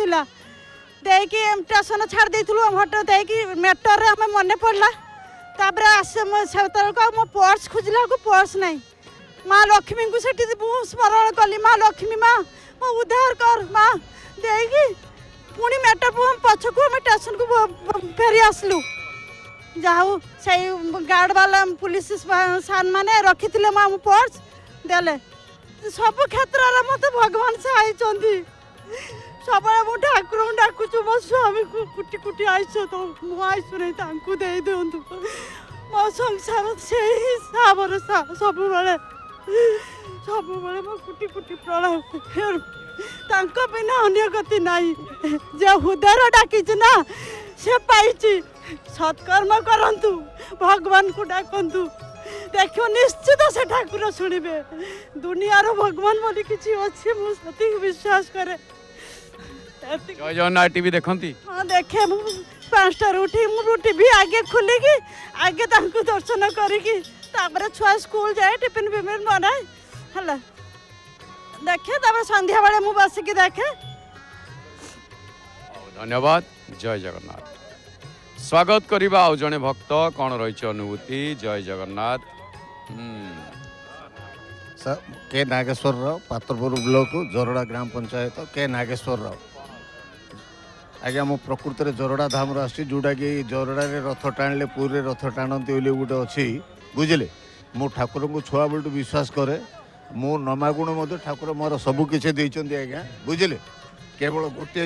आसला देकी स्टेशन छाड़ देइथलु हम हट देकी मेटर रे हमें मने पड़ला तापर आसे मो पर्स खोजला को पर्स नहीं माँ लक्ष्मी को सेठी स्मरण कली माँ लक्ष्मी माँ मो उद्धार कर माँ देकी पुणी मेटर पछकू हम स्टेशन को फेरी आसलु जाऊ से गार्ड वाला पुलिस सान माने रखी माँ मो पर्स देले सब क्षेत्र में मत भगवान से आई सब मु ठाकुर डाकुचु मो स्वामी को कुटी कुटी आईस तो मु आईस नहीं दे दिंतु मो संसार से साबर सब मो कुटी कुटी प्रणाम बिना अन्य गति नाई जे हृदय डाकी ना से पाई सत्कर्म करंतु भगवान को डाकंतु देखो निश्चित से ठाकुर शुणवे दुनियार भगवान बोली किसी अच्छे मुझे विश्वास करे जय जगन्नाथ टीवी देखती हाँ देखे मु 5टा उठी मु टीवी आगे खोलिकी आगे दर्शन करी छुआ स्कूल जाए टिफिन फिफिन बनाए है देखे संध्या बेले मु बसिकी देखे। धन्यवाद जय जगन्नाथ स्वागत करवा आउ जने भक्त कौन रही अनुभूति जय जगन्नाथ सर के नागेश्वर राव पात्रपुर ब्लॉक जोरडा ग्राम पंचायत के नागेश्वर राव आज्ञा मु प्रकृत में जोरडा धाम आसी जोटा कि जोरडा रथ टाणिले पुरी रथ टाणती बोली गोटे अच्छी बुझे मु ठाकुर को छुआ बेलू विश्वास करे मु नमागुण ठाकुर मोर सबकिछि आज्ञा बुझे केवल गोटे